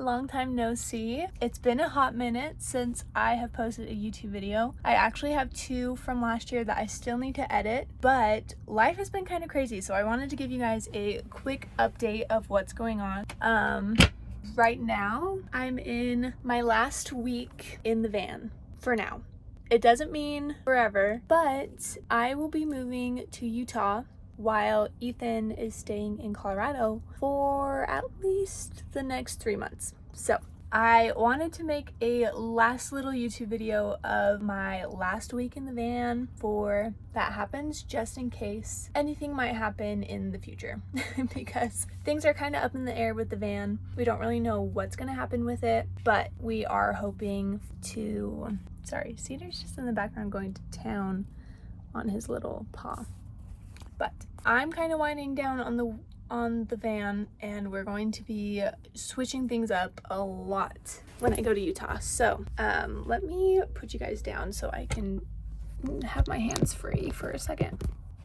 long time no see. It's been a hot minute since I have posted a YouTube video. I actually have 2 from last year that I still need to edit, but life has been kind of crazy, so I wanted to give you guys a quick update of what's going on. Right now, I'm in my last week in the van for now. It doesn't mean forever, but I will be moving to Utah while Ethan is staying in Colorado for at least the next 3 months. So I wanted to make a last little YouTube video of my last week in the van for that happens, just in case anything might happen in the future because things are kind of up in the air with the van. We don't really know what's going to happen with it, but we are hoping to... Sorry, Cedar's just in the background going to town on his little paw. But I'm kind of winding down on the van, and we're going to be switching things up a lot when I go to Utah. So let me put you guys down so I can have my hands free for a second.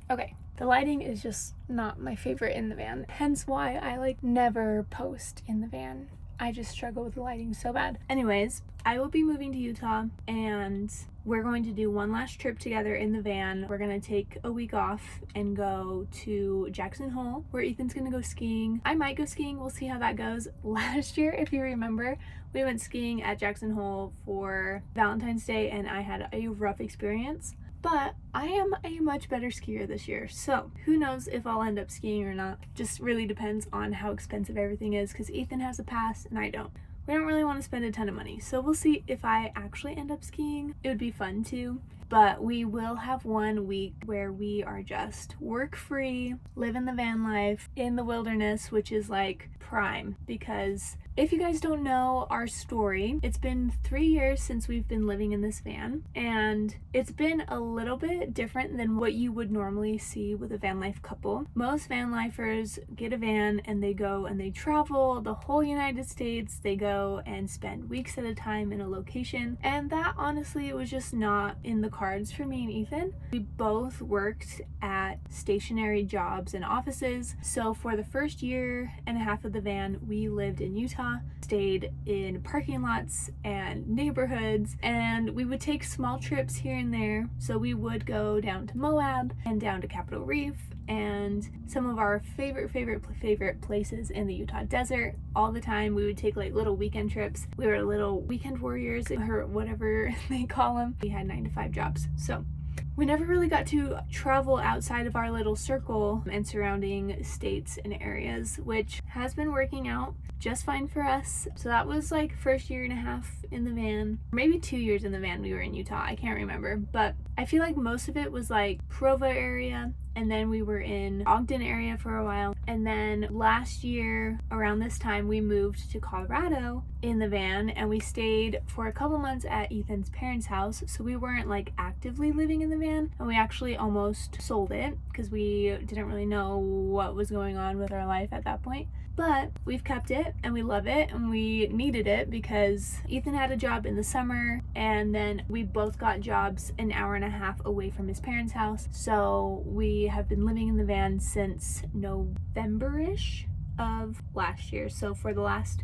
Okay, the lighting is just not my favorite in the van, hence why I never post in the van. I just struggle with the lighting so bad. Anyways, I will be moving to Utah, and we're going to do one last trip together in the van. We're gonna take a week off and go to Jackson Hole, where Ethan's gonna go skiing. I might go skiing, we'll see how that goes. Last year, if you remember, we went skiing at Jackson Hole for Valentine's Day, and I had a rough experience. But I am a much better skier this year, so who knows if I'll end up skiing or not. Just really depends on how expensive everything is, because Ethan has a pass and I don't. We don't really want to spend a ton of money, so we'll see if I actually end up skiing. It would be fun too, but we will have 1 week where we are just work-free, living the van life in the wilderness, which is prime, because if you guys don't know our story, it's been 3 years since we've been living in this van, and it's been a little bit different than what you would normally see with a van life couple. Most van lifers get a van and they go and they travel the whole United States. They go and spend weeks at a time in a location, and that honestly was just not in the cards for me and Ethan. We both worked at stationary jobs and offices, so for the first year and a half of the van, we lived in Utah, stayed in parking lots and neighborhoods, and we would take small trips here and there. So we would go down to Moab and down to Capitol Reef and some of our favorite places in the Utah desert. All the time we would take little weekend trips. We were little weekend warriors, or whatever they call them. We had 9-to-5 jobs, so we never really got to travel outside of our little circle and surrounding states and areas, which has been working out just fine for us. So that was first year and a half in the van, maybe 2 years in the van we were in Utah, I can't remember, but I feel like most of it was Provo area, and then we were in Ogden area for a while, and then last year around this time we moved to Colorado in the van, and we stayed for a couple months at Ethan's parents' house, so we weren't actively living in the van, and we actually almost sold it because we didn't really know what was going on with our life at that point. But we've kept it and we love it, and we needed it because Ethan had a job in the summer, and then we both got jobs an hour and a half away from his parents' house. So we have been living in the van since November-ish of last year. So for the last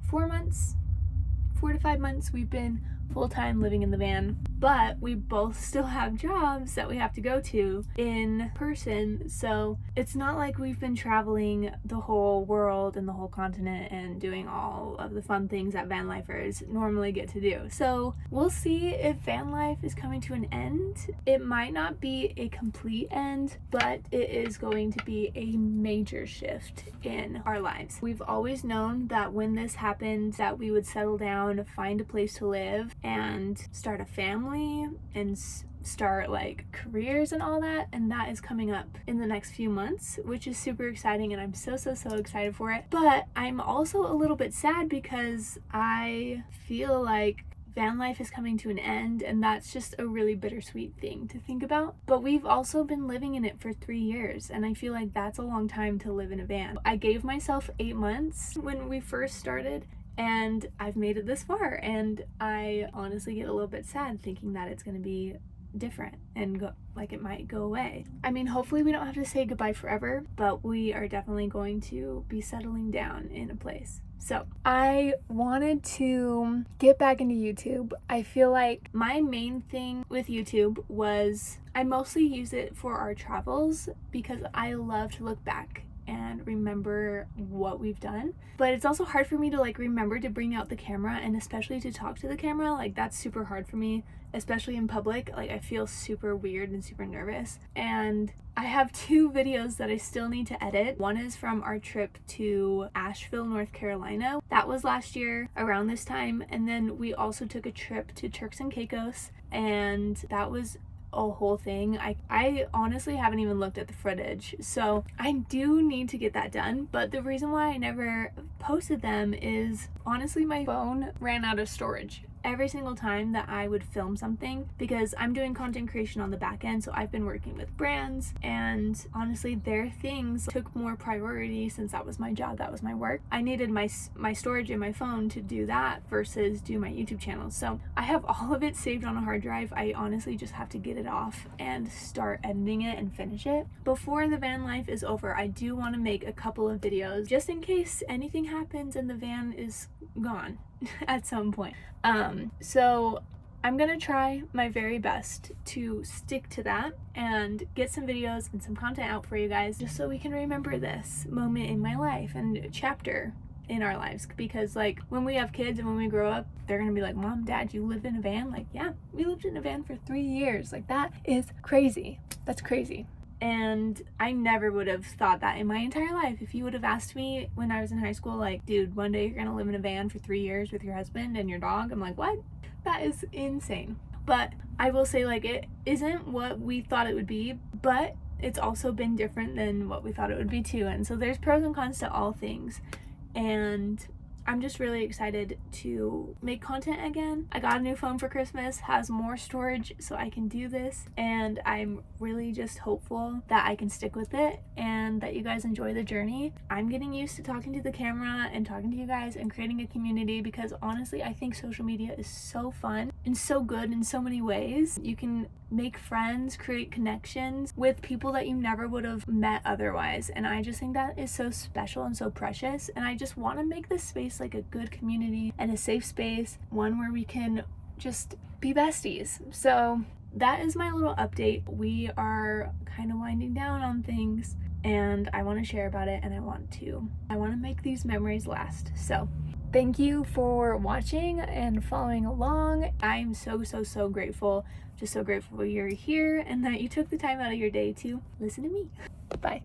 4 to 5 months, we've been full-time living in the van, but we both still have jobs that we have to go to in person, so it's not like we've been traveling the whole world and the whole continent and doing all of the fun things that van lifers normally get to do. So we'll see if van life is coming to an end. It might not be a complete end, but it is going to be a major shift in our lives. We've always known that when this happened, that we would settle down, find a place to live, and start a family and start careers and all that, and that is coming up in the next few months, which is super exciting, and I'm so excited for it. But I'm also a little bit sad because I feel like van life is coming to an end, and that's just a really bittersweet thing to think about. But we've also been living in it for 3 years, and I feel like that's a long time to live in a van. I gave myself 8 months when we first started, and I've made it this far, and I honestly get a little bit sad thinking that it's going to be different and it might go away. I mean, hopefully we don't have to say goodbye forever, but we are definitely going to be settling down in a place. So I wanted to get back into YouTube. I feel like my main thing with YouTube was I mostly use it for our travels because I love to look back and remember what we've done. But it's also hard for me to like remember to bring out the camera, and especially to talk to the camera. Like that's super hard for me, especially in public. Like I feel super weird and super nervous. And I have 2 videos that I still need to edit. One is from our trip to Asheville, North Carolina. That was last year around this time. And then we also took a trip to Turks and Caicos, and that was a whole thing. I honestly haven't even looked at the footage, so I do need to get that done. But the reason why I never posted them is honestly my phone ran out of storage every single time that I would film something, because I'm doing content creation on the back end. So I've been working with brands, and honestly their things took more priority since that was my job, that was my work. I needed my storage in my phone to do that versus do my YouTube channel. So I have all of it saved on a hard drive. I honestly just have to get it off and start editing it and finish it. Before the van life is over, I do want to make a couple of videos just in case anything happens and the van is gone at some point. So I'm gonna try my very best to stick to that and get some videos and some content out for you guys, just so we can remember this moment in my life and chapter in our lives. Because like when we have kids and when we grow up, they're gonna be like, Mom, Dad, you lived in a van? Like, yeah, we lived in a van for 3 years. Like that is crazy. That's crazy. And I never would have thought that in my entire life. If you would have asked me when I was in high school, like, dude, one day you're gonna live in a van for 3 years with your husband and your dog, I'm like, what? That is insane. But I will say, like, it isn't what we thought it would be, but it's also been different than what we thought it would be too. And so there's pros and cons to all things. And I'm just really excited to make content again. I got a new phone for Christmas, has more storage so I can do this, and I'm really just hopeful that I can stick with it and that you guys enjoy the journey. I'm getting used to talking to the camera and talking to you guys and creating a community, because honestly I think social media is so fun and so good in so many ways. You can make friends, create connections with people that you never would have met otherwise, and I just think that is so special and so precious. And I just want to make this space like a good community and a safe space, one where we can just be besties. So that is my little update. We are kind of winding down on things, and I want to share about it, and I want to make these memories last. So thank you for watching and following along. I'm so grateful, just so grateful you're here and that you took the time out of your day to listen to me. Bye.